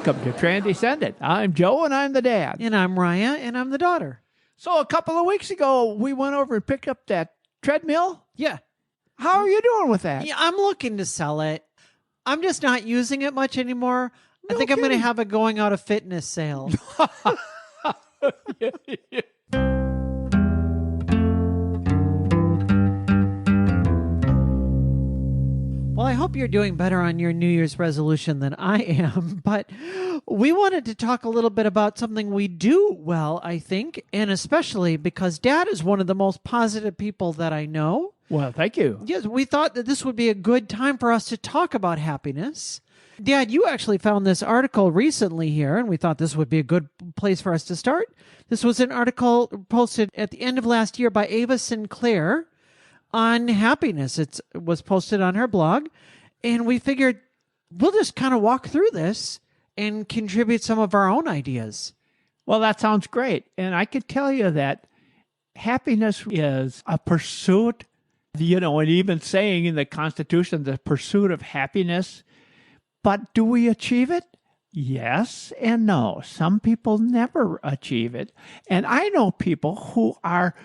Welcome to Transcendent. I'm Joe, and I'm the dad. And I'm Raya, and I'm the daughter. So a couple of weeks ago, we went over and picked up that treadmill. Yeah. How are you doing with that? Yeah, I'm looking to sell it. I'm just not using it much anymore. I think I'm going to kidding. have a going out of fitness sale. Well, I hope you're doing better on your New Year's resolution than I am, but we wanted to talk a little bit about something we do well, I think, and especially because Dad is one of the most positive people that I know. Well, thank you. Yes, we thought that this would be a good time for us to talk about happiness. Dad, you actually found this article recently here, and we thought this would be a good place for us to start. This was an article posted at the end of last year by Ava Sinclair on happiness. It was posted on her blog, and we figured we'll just kind of walk through this and contribute some of our own ideas. Well, that sounds great. And I could tell you that happiness is a pursuit, and even saying in the Constitution, the pursuit of happiness. But do we achieve it? Yes and no. Some people never achieve it. And I know people who are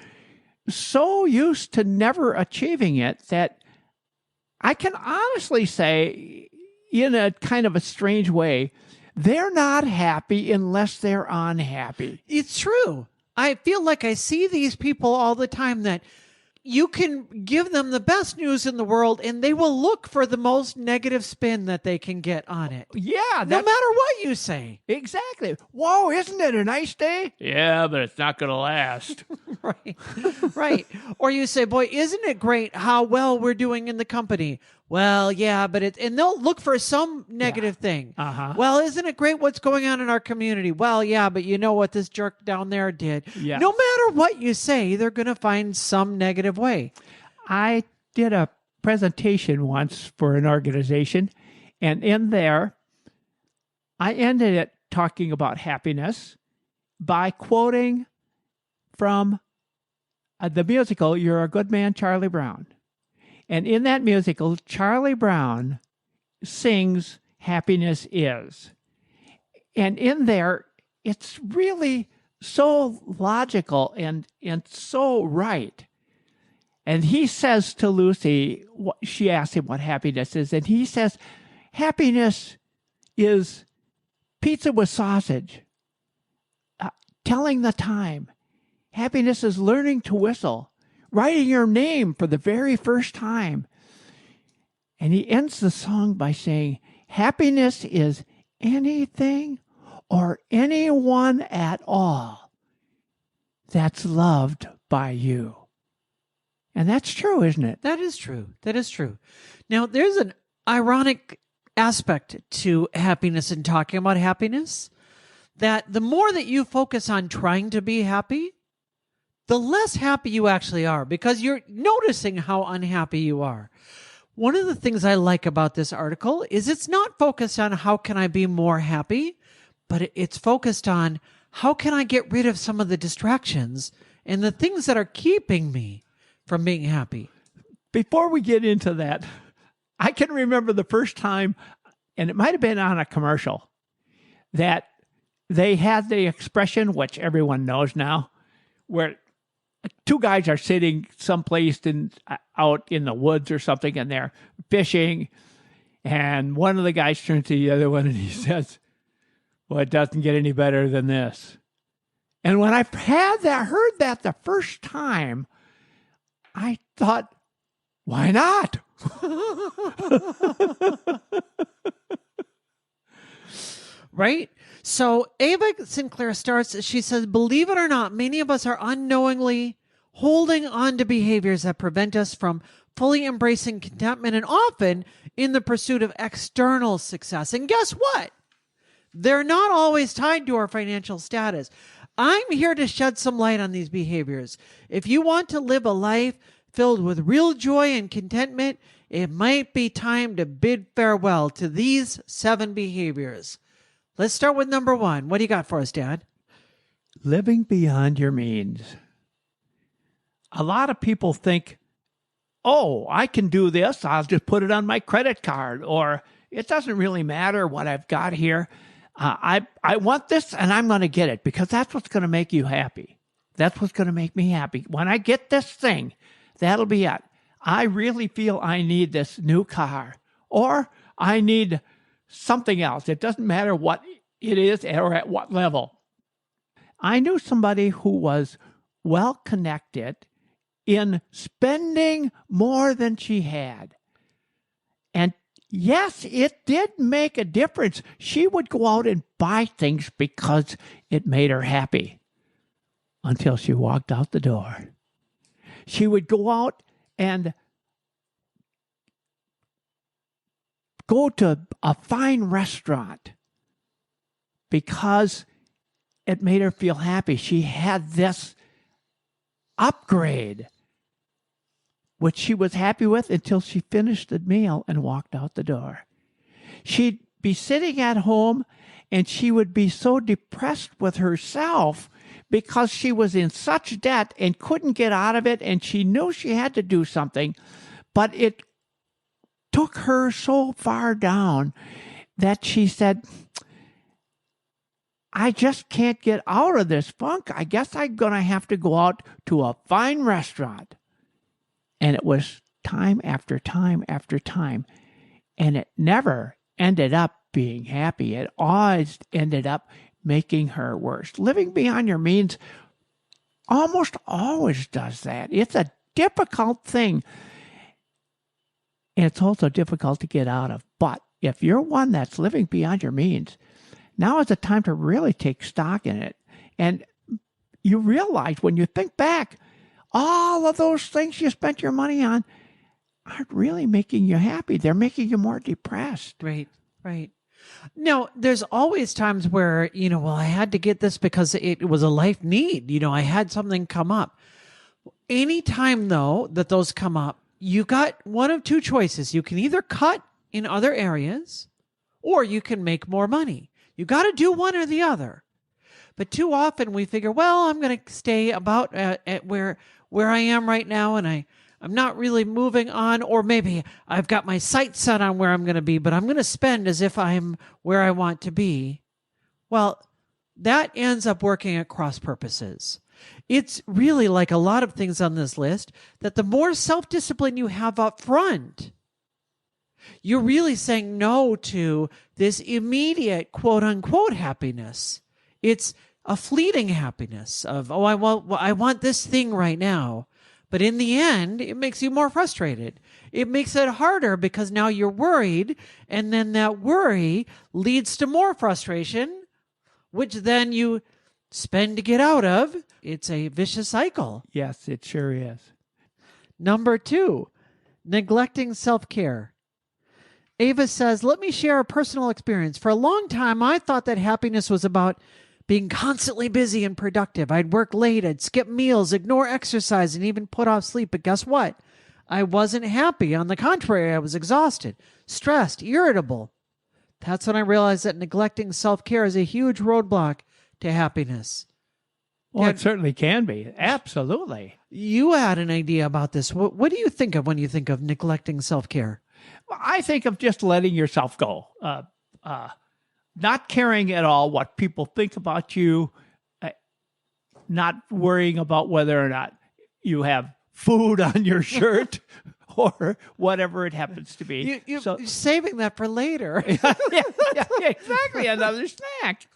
so used to never achieving it that I can honestly say, in a kind of a strange way, they're not happy unless they're unhappy. It's true. I feel like I see these people all the time that you can give them the best news in the world and they will look for the most negative spin that they can get on it. Yeah. No matter what you say. Exactly. Whoa, isn't it a nice day? Yeah, but it's not going to last. Right. Right. Or you say, boy, isn't it great how well we're doing in the company? Well, yeah, but and they'll look for some negative thing. Uh-huh. Well, isn't it great what's going on in our community? Well, yeah, but you know what this jerk down there did. Yes. No matter what you say, they're going to find some negative way. I did a presentation once for an organization, and in there, I ended it talking about happiness by quoting from the musical You're a Good Man, Charlie Brown. And in that musical, Charlie Brown sings Happiness Is. And in there, it's really so logical and so right. And he says to Lucy, she asks him what happiness is, and he says, happiness is pizza with sausage, telling the time. Happiness is learning to whistle, writing your name for the very first time. And he ends the song by saying, happiness is anything or anyone at all that's loved by you. And that's true, isn't it? That is true. That is true. Now, there's an ironic aspect to happiness and talking about happiness, that the more that you focus on trying to be happy, the less happy you actually are because you're noticing how unhappy you are. One of the things I like about this article is it's not focused on how can I be more happy, but it's focused on how can I get rid of some of the distractions and the things that are keeping me from being happy. Before we get into that, I can remember the first time, and it might have been on a commercial, that they had the expression, which everyone knows now, where two guys are sitting someplace out in the woods or something, and they're fishing, and one of the guys turns to the other one and he says, well, it doesn't get any better than this. And when I heard that the first time, I thought, why not? Right? So Ava Sinclair starts, she says, believe it or not, many of us are unknowingly holding on to behaviors that prevent us from fully embracing contentment and often in the pursuit of external success. And guess what? They're not always tied to our financial status. I'm here to shed some light on these behaviors. If you want to live a life filled with real joy and contentment, it might be time to bid farewell to these 7 behaviors. Let's start with number 1. What do you got for us, Dad? Living beyond your means. A lot of people think, oh, I can do this. I'll just put it on my credit card, or it doesn't really matter what I've got here. I want this and I'm going to get it because that's what's going to make you happy. That's what's going to make me happy. When I get this thing, that'll be it. I really feel I need this new car or I need something else. It doesn't matter what it is or at what level. I knew somebody who was well connected in spending more than she had. And yes, it did make a difference. She would go out and buy things because it made her happy until she walked out the door. She would go out and go to a fine restaurant because it made her feel happy. She had this upgrade, which she was happy with until she finished the meal and walked out the door. She'd be sitting at home and she would be so depressed with herself because she was in such debt and couldn't get out of it, and she knew she had to do something, but it took her so far down that she said, I just can't get out of this funk. I guess I'm going to have to go out to a fine restaurant. And it was time after time after time. And it never ended up being happy. It always ended up making her worse. Living beyond your means almost always does that. It's a difficult thing. And it's also difficult to get out of. But if you're one that's living beyond your means, now is the time to really take stock in it. And you realize when you think back, all of those things you spent your money on aren't really making you happy. They're making you more depressed. Right, right. Now, there's always times where, well, I had to get this because it was a life need. I had something come up. Anytime, though, that those come up, you got one of two choices. You can either cut in other areas or you can make more money. You got to do one or the other. But too often we figure, well, I'm going to stay about at where I am right now, and I'm not really moving on, or maybe I've got my sights set on where I'm going to be, but I'm going to spend as if I'm where I want to be. Well, that ends up working at cross purposes. It's really like a lot of things on this list that the more self-discipline you have up front, you're really saying no to this immediate quote unquote happiness. It's a fleeting happiness of, I want this thing right now. But in the end, it makes you more frustrated. It makes it harder because now you're worried, and then that worry leads to more frustration, which then you spend to get out of. It's a vicious cycle. Yes, it sure is. Number 2, neglecting self-care. Ava says, let me share a personal experience. For a long time, I thought that happiness was about being constantly busy and productive. I'd work late, I'd skip meals, ignore exercise, and even put off sleep. But guess what? I wasn't happy. On the contrary, I was exhausted, stressed, irritable. That's when I realized that neglecting self-care is a huge roadblock to happiness. Well, it certainly can be. Absolutely. You had an idea about this. What do you think of when you think of neglecting self-care? I think of just letting yourself go. Not caring at all what people think about you, not worrying about whether or not you have food on your shirt or whatever it happens to be. You're saving that for later. yeah, exactly. Another snack.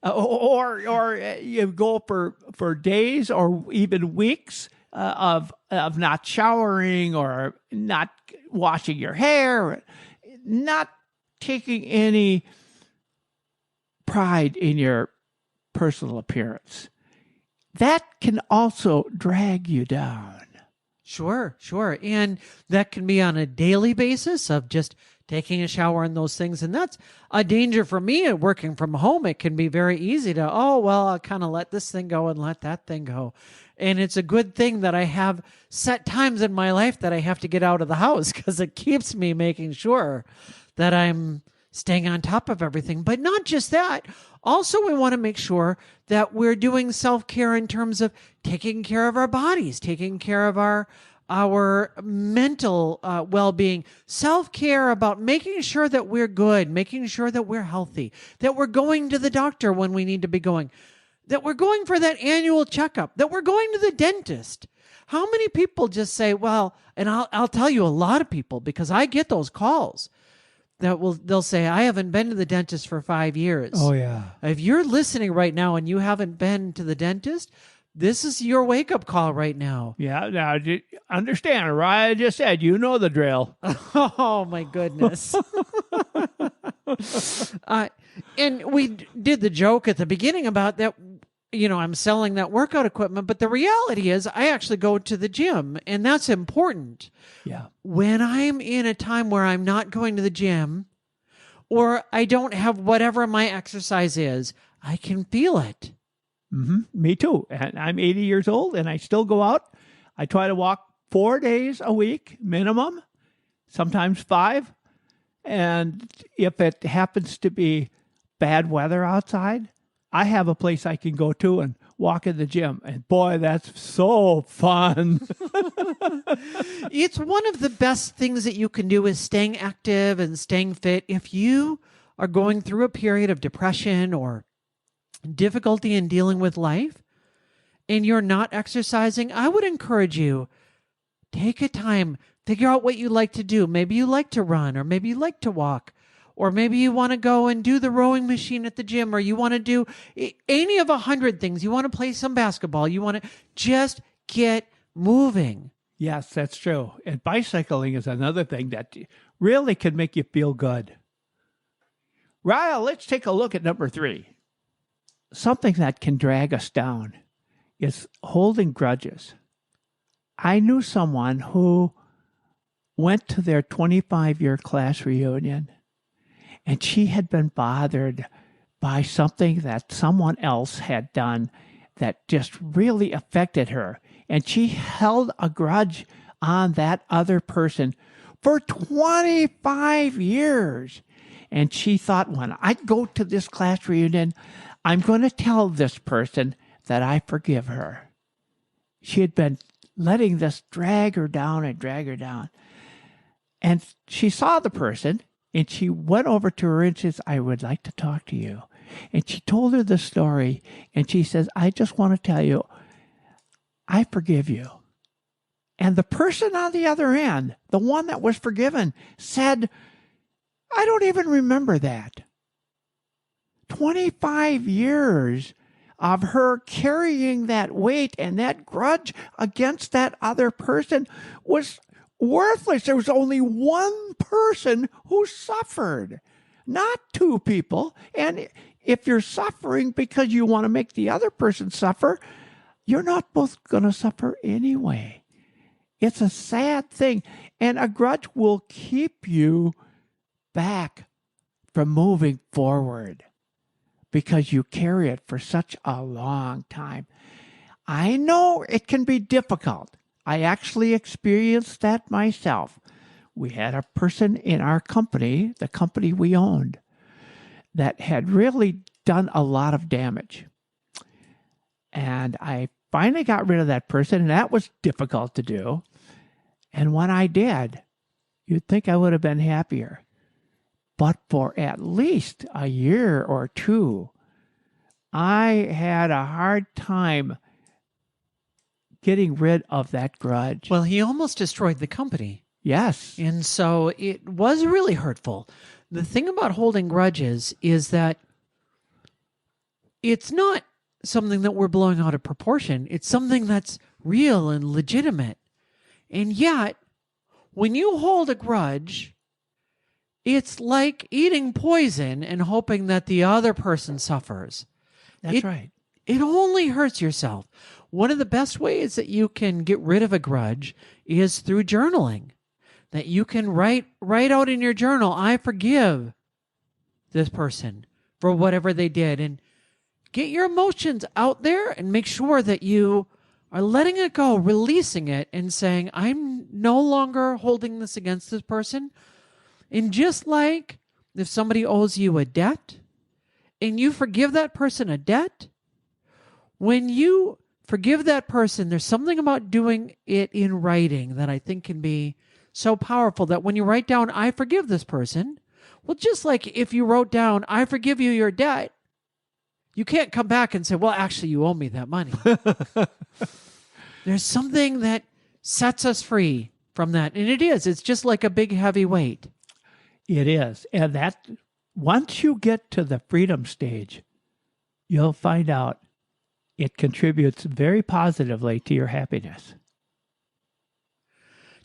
Or you go for days or even weeks of not showering or not washing your hair, or not taking any pride in your personal appearance. That can also drag you down. Sure. And that can be on a daily basis of just taking a shower and those things. And that's a danger for me at working from home. It can be very easy to, I'll kind of let this thing go and let that thing go. And it's a good thing that I have set times in my life that I have to get out of the house because it keeps me making sure that I'm staying on top of everything. But not just that. Also, we want to make sure that we're doing self-care in terms of taking care of our bodies, taking care of our our mental well-being, self-care about making sure that we're good, making sure that we're healthy, that we're going to the doctor when we need to be going, that we're going for that annual checkup, that we're going to the dentist. How many people just say, well, and I'll tell you a lot of people, because I get those calls they'll say, I haven't been to the dentist for 5 years. Oh, yeah. If you're listening right now and you haven't been to the dentist, this is your wake-up call right now. Yeah. Now, understand, Raya just said, you know the drill. Oh, my goodness. And we did the joke at the beginning about that, I'm selling that workout equipment, but the reality is I actually go to the gym, and that's important. Yeah. When I'm in a time where I'm not going to the gym or I don't have whatever my exercise is, I can feel it. Mm-hmm. Me too. And I'm 80 years old, and I still go out. I try to walk 4 days a week minimum, sometimes 5. And if it happens to be bad weather outside, I have a place I can go to and walk in the gym. And boy, that's so fun. It's one of the best things that you can do is staying active and staying fit. If you are going through a period of depression or difficulty in dealing with life and you're not exercising, I would encourage you, take a time, figure out what you like to do. Maybe you like to run, or maybe you like to walk, or maybe you want to go and do the rowing machine at the gym, or you want to do any of 100 things. You want to play some basketball. You want to just get moving. Yes, that's true. And bicycling is another thing that really can make you feel good. Ryle, let's take a look at number 3. Something that can drag us down is holding grudges. I knew someone who went to their 25-year class reunion, and she had been bothered by something that someone else had done that just really affected her. And she held a grudge on that other person for 25 years. And she thought, when I go to this class reunion, I'm going to tell this person that I forgive her. She had been letting this drag her down and drag her down. And she saw the person, and she went over to her and says, I would like to talk to you. And she told her the story, and she says, I just want to tell you, I forgive you. And the person on the other end, the one that was forgiven, said, I don't even remember that. 25 years of her carrying that weight and that grudge against that other person was worthless. There was only one person who suffered, not 2 people. And if you're suffering because you want to make the other person suffer, you're not both going to suffer anyway. It's a sad thing. And a grudge will keep you back from moving forward because you carry it for such a long time. I know it can be difficult. I actually experienced that myself. We had a person in our company, the company we owned, that had really done a lot of damage. And I finally got rid of that person, and that was difficult to do. And when I did, you'd think I would have been happier. But for at least a year or 2, I had a hard time getting rid of that grudge. Well, he almost destroyed the company. Yes. And so it was really hurtful. The thing about holding grudges is that it's not something that we're blowing out of proportion. It's something that's real and legitimate. And yet, when you hold a grudge, it's like eating poison and hoping that the other person suffers. That's right. It only hurts yourself. One of the best ways that you can get rid of a grudge is through journaling. That you can write out in your journal, I forgive this person for whatever they did. And get your emotions out there and make sure that you are letting it go, releasing it, and saying, I'm no longer holding this against this person. And just like if somebody owes you a debt and you forgive that person a debt, when you forgive that person. There's something about doing it in writing that I think can be so powerful, that when you write down, I forgive this person, well, just like if you wrote down, I forgive you your debt, you can't come back and say, well, actually, you owe me that money. There's something that sets us free from that. And it's just like a big heavy weight. It is. And that once you get to the freedom stage, you'll find out it contributes very positively to your happiness.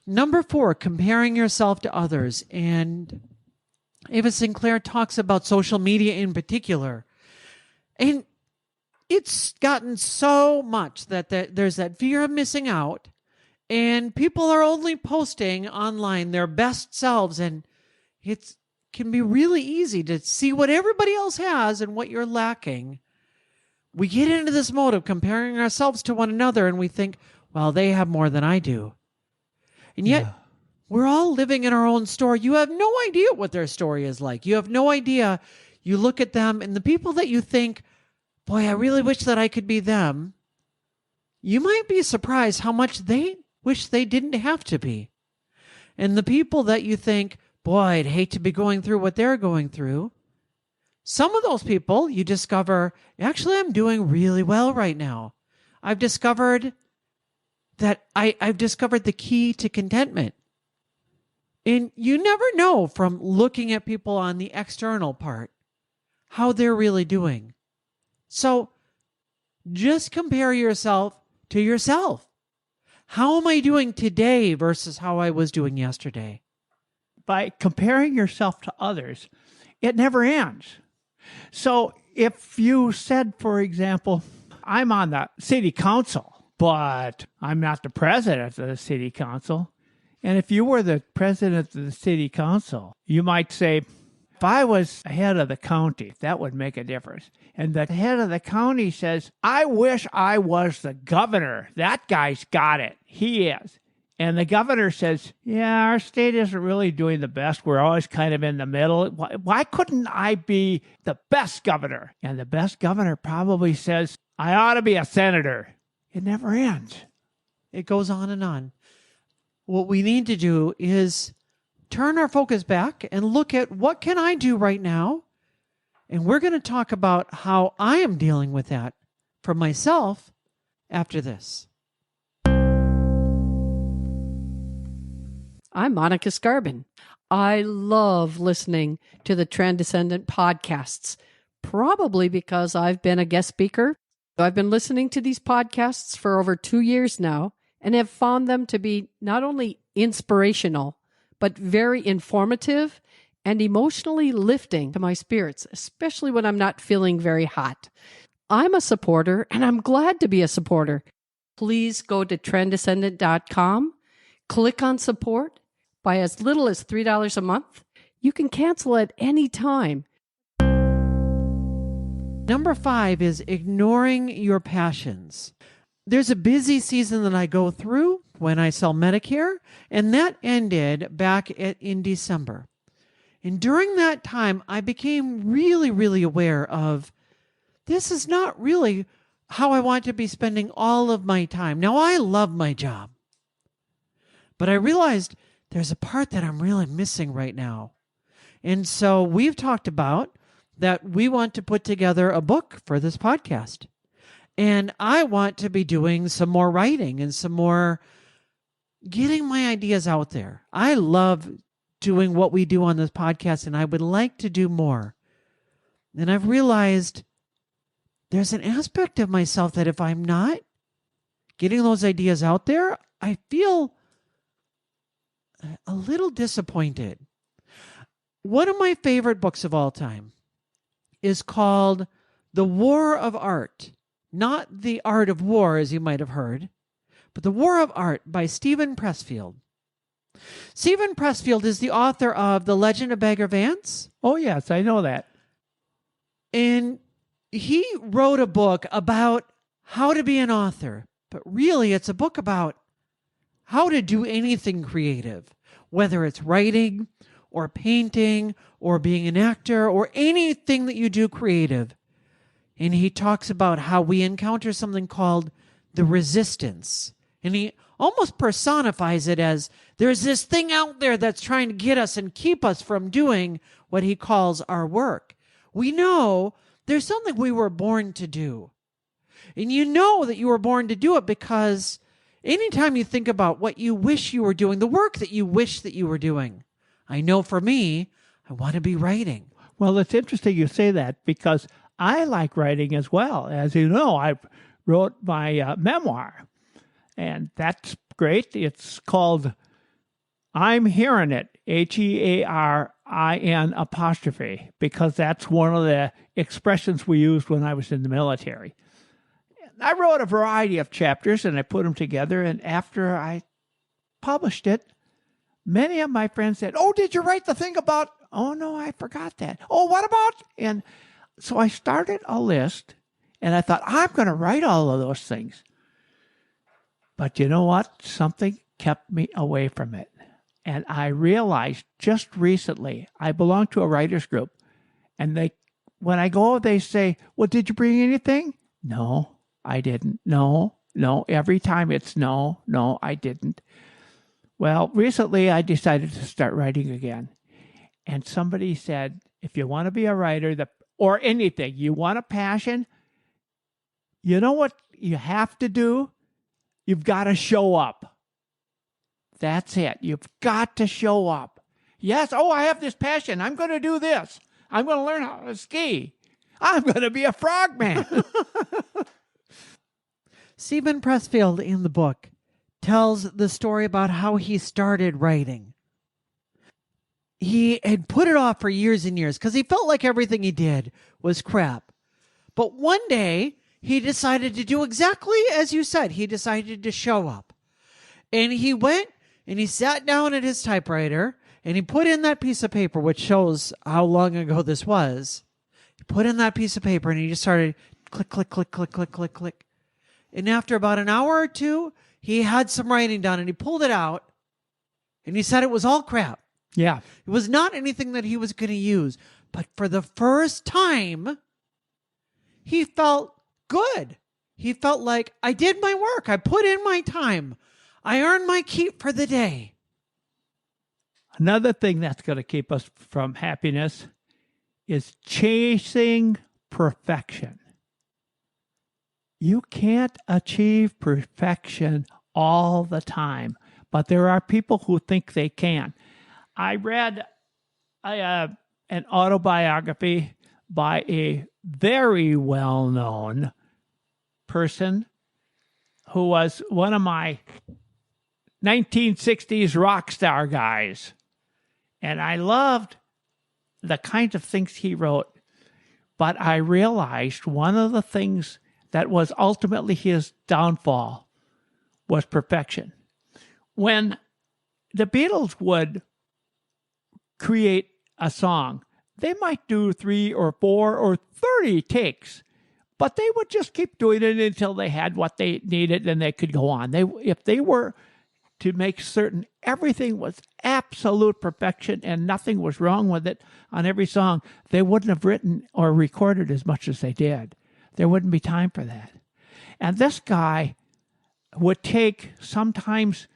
Number 4, comparing yourself to others. And Ava Sinclair talks about social media in particular. And it's gotten so much that there's that fear of missing out. And people are only posting online their best selves. And it can be really easy to see what everybody else has and what you're lacking. We get into this mode of comparing ourselves to one another, and we think, well, they have more than I do. And yet, we're all living in our own story. You have no idea what their story is like. You have no idea. You look at them, and the people that you think, boy, I really wish that I could be them, you might be surprised how much they wish they didn't have to be. And the people that you think, boy, I'd hate to be going through what they're going through, some of those people you discover, actually, I'm doing really well right now. I've discovered that I've discovered the key to contentment. And you never know from looking at people on the external part how they're really doing. So just compare yourself to yourself. How am I doing today versus how I was doing yesterday? By comparing yourself to others, it never ends. So if you said, for example, I'm on the city council, but I'm not the president of the city council. And if you were the president of the city council, you might say, if I was head of the county, that would make a difference. And the head of the county says, I wish I was the governor. That guy's got it. He is. And the governor says, yeah, our state isn't really doing the best. We're always kind of in the middle. Why couldn't I be the best governor? And the best governor probably says, I ought to be a senator. It never ends. It goes on and on. What we need to do is turn our focus back and look at what can I do right now? And we're going to talk about how I am dealing with that for myself after this. I'm Monica Scarbin. I love listening to the Transcendent podcasts, probably because I've been a guest speaker. I've been listening to these podcasts for over 2 years now and have found them to be not only inspirational, but very informative and emotionally lifting to my spirits, especially when I'm not feeling very hot. I'm a supporter, and I'm glad to be a supporter. Please go to transcendent.com, click on support. By as little as $3 a month, you can cancel at any time. Number 5 is ignoring your passions. There's a busy season that I go through when I sell Medicare, and that ended back in December. And during that time, I became really, really aware of this is not really how I want to be spending all of my time. Now, I love my job, but I realized there's a part that I'm really missing right now. And so we've talked about that we want to put together a book for this podcast. And I want to be doing some more writing and some more getting my ideas out there. I love doing what we do on this podcast, and I would like to do more. And I've realized there's an aspect of myself that if I'm not getting those ideas out there, I feel a little disappointed. One of my favorite books of all time is called The War of Art. Not The Art of War, as you might have heard, but The War of Art by Stephen Pressfield. Stephen Pressfield is the author of The Legend of Bagger Vance. Oh, yes, I know that. And he wrote a book about how to be an author, but really it's a book about how to do anything creative, whether it's writing or painting or being an actor or anything that you do creative. And he talks about how we encounter something called the resistance. And he almost personifies it as there's this thing out there that's trying to get us and keep us from doing what he calls our work. We know there's something we were born to do. And you know that you were born to do it because anytime you think about what you wish you were doing, the work that you wish that you were doing, I know for me, I want to be writing. Well, it's interesting you say that because I like writing as well. As you know, I wrote my memoir, and that's great. It's called I'm Hearing It, HEARIN', because that's one of the expressions we used when I was in the military. I wrote a variety of chapters and I put them together, and after I published it, many of my friends said, "Oh, did you write the thing about?" "Oh, no, I forgot that." "Oh, what about?" And so I started a list, and I thought, I'm going to write all of those things. But you know what? Something kept me away from it. And I realized just recently, I belong to a writer's group, and when I go, they say, "Well, did you bring anything?" "No, I didn't." No. Every time it's no, I didn't. Well, recently I decided to start writing again. And somebody said, if you want to be a writer or anything, you want a passion, you know what you have to do? You've got to show up. That's it. You've got to show up. Yes, I have this passion. I'm going to do this. I'm going to learn how to ski. I'm going to be a frogman. Stephen Pressfield in the book tells the story about how he started writing. He had put it off for years and years because he felt like everything he did was crap. But one day, he decided to do exactly as you said. He decided to show up. And he went and he sat down at his typewriter and he put in that piece of paper, which shows how long ago this was. He put in that piece of paper and he just started click, click, click, click, click, click, click. And after about an hour or two, he had some writing done and he pulled it out and he said it was all crap. Yeah. It was not anything that he was going to use. But for the first time, he felt good. He felt like, I did my work. I put in my time. I earned my keep for the day. Another thing that's going to keep us from happiness is chasing perfection. You can't achieve perfection all the time, but there are people who think they can. I read an autobiography by a very well-known person who was one of my 1960s rock star guys. And I loved the kinds of things he wrote. But I realized one of the things that was ultimately his downfall was perfection. When the Beatles would create a song, they might do 3 or 4 or 30 takes, but they would just keep doing it until they had what they needed and they could go on. If they were to make certain everything was absolute perfection and nothing was wrong with it on every song, they wouldn't have written or recorded as much as they did. There wouldn't be time for that. And this guy would take sometimes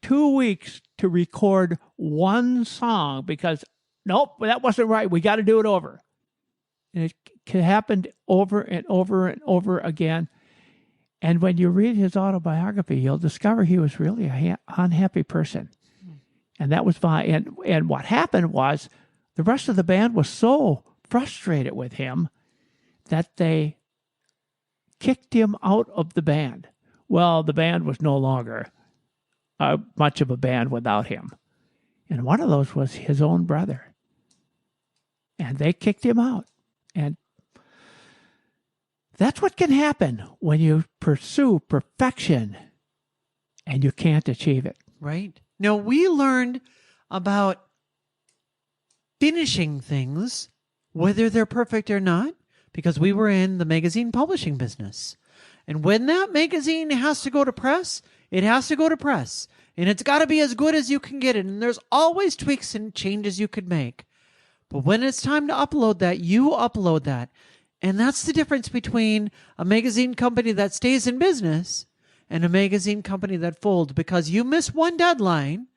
2 weeks to record one song because, nope, that wasn't right. We got to do it over. And it happened over and over and over again. And when you read his autobiography, you'll discover he was really an unhappy person. And that was fine. And what happened was the rest of the band was so frustrated with him that they kicked him out of the band. Well, the band was no longer much of a band without him. And one of those was his own brother. And they kicked him out. And that's what can happen when you pursue perfection and you can't achieve it. Right. Now, we learned about finishing things, whether they're perfect or not, because we were in the magazine publishing business. And when that magazine has to go to press, it has to go to press. And it's got to be as good as you can get it. And there's always tweaks and changes you could make. But when it's time to upload that, you upload that. And that's the difference between a magazine company that stays in business and a magazine company that folds because you miss one deadline,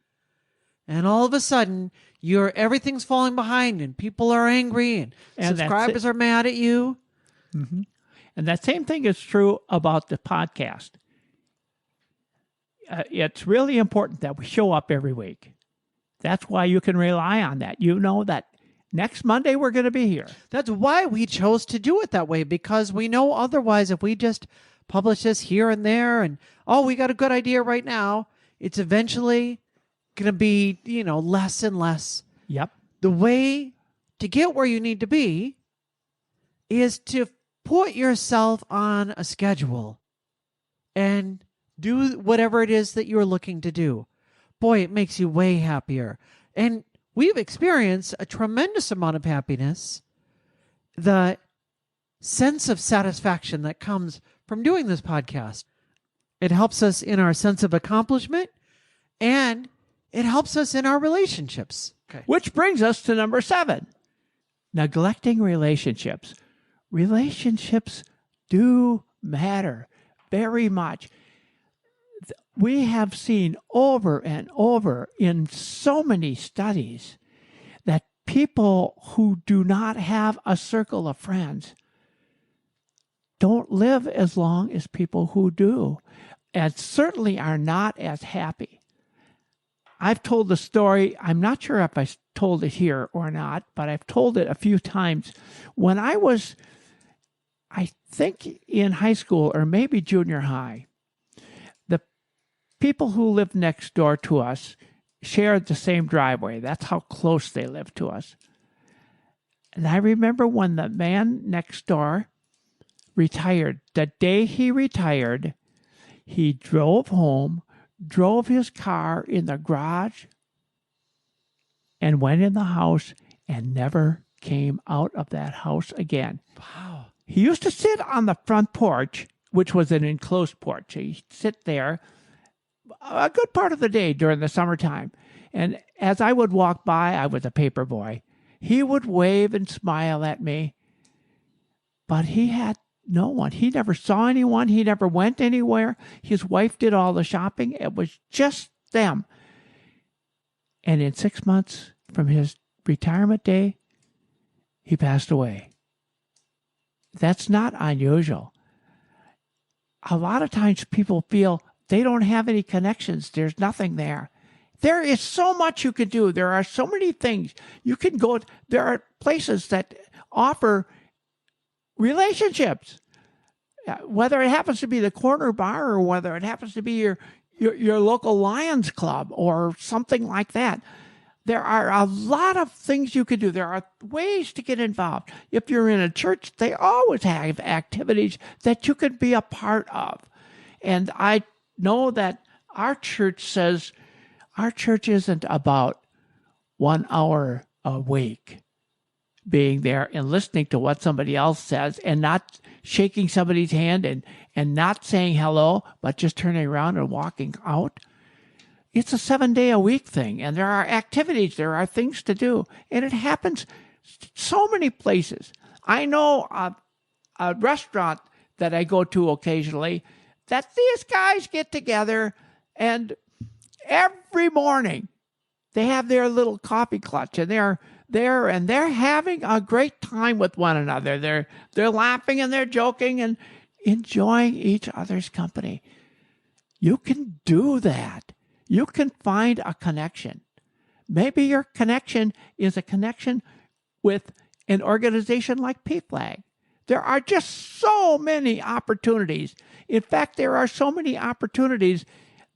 and all of a sudden everything's falling behind and people are angry and And subscribers are mad at you. Mm-hmm. And that same thing is true about the podcast. It's really important that we show up every week. That's why you can rely on that. You know that next Monday we're going to be here. That's why we chose to do it that way, because we know otherwise if we just publish this here and there and, we got a good idea right now, it's eventually going to be, less and less. Yep. The way to get where you need to be is to put yourself on a schedule and do whatever it is that you're looking to do. Boy, it makes you way happier. And we've experienced a tremendous amount of happiness. The sense of satisfaction that comes from doing this podcast. It helps us in our sense of accomplishment, and it helps us in our relationships. Okay. Which brings us to number 7, neglecting relationships. Relationships do matter very much. We have seen over and over in so many studies that people who do not have a circle of friends don't live as long as people who do, and certainly are not as happy. I've told the story, I'm not sure if I told it here or not, but I've told it a few times. When I was, I think, in high school or maybe junior high, the people who lived next door to us shared the same driveway. That's how close they lived to us. And I remember when the man next door retired, the day he retired, he drove home, drove his car in the garage, and went in the house and never came out of that house again. Wow. He used to sit on the front porch, which was an enclosed porch. He'd sit there a good part of the day during the summertime. And as I would walk by, I was a paper boy. He would wave and smile at me, but he had no one. He never saw anyone. He never went anywhere. His wife did all the shopping. It was just them. And in 6 months from his retirement day, he passed away. That's not unusual. A lot of times people feel they don't have any connections. There's nothing there. There is so much you can do. There are so many things. You can go. There are places that offer relationships, whether it happens to be the corner bar or whether it happens to be your local Lions Club or something like that. There are a lot of things you can do. There are ways to get involved. If you're in a church, they always have activities that you can be a part of. And I know that our church says our church isn't about 1 hour a week being there and listening to what somebody else says and not shaking somebody's hand and not saying hello, but just turning around and walking out. It's a 7-day-a-week thing, and there are activities, there are things to do, and it happens so many places. I know a restaurant that I go to occasionally that these guys get together, and every morning they have their little coffee clutch, and they're having a great time with one another. They're laughing and they're joking and enjoying each other's company. You can do that. You can find a connection. Maybe your connection is a connection with an organization like PFLAG. There are just so many opportunities. In fact, there are so many opportunities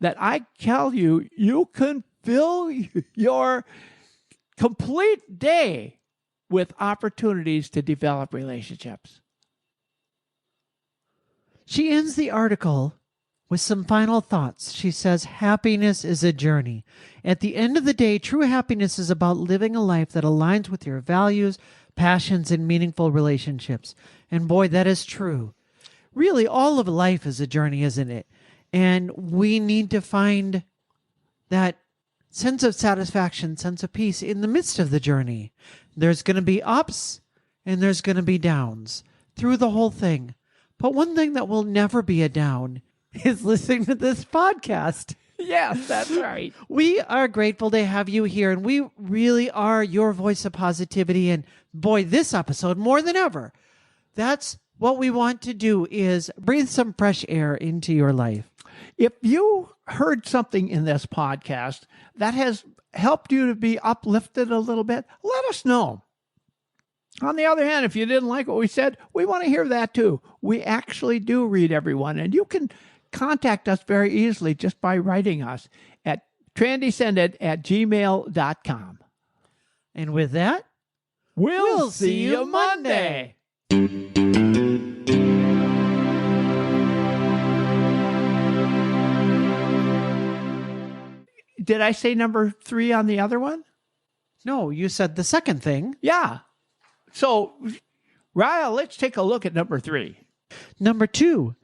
that I tell you, you can fill your complete day with opportunities to develop relationships. She ends the article with some final thoughts. She says, happiness is a journey. At the end of the day, true happiness is about living a life that aligns with your values, passions, and meaningful relationships. And boy, that is true. Really, all of life is a journey, isn't it? And we need to find that sense of satisfaction, sense of peace in the midst of the journey. There's going to be ups and there's going to be downs through the whole thing. But one thing that will never be a down is listening to this podcast. Yes, that's right. We are grateful to have you here, and we really are your voice of positivity. And boy, this episode, more than ever, that's what we want to do, is breathe some fresh air into your life. If you heard something in this podcast that has helped you to be uplifted a little bit, let us know. On the other hand, if you didn't like what we said, we want to hear that too. We actually do read everyone, and you can contact us very easily just by writing us at transcendent@gmail.com. And with that, We'll see you Monday. Did I say number 3 on the other one? no, you said the second thing. Yeah. So, Ryle, let's take a look at number 3. Number 2,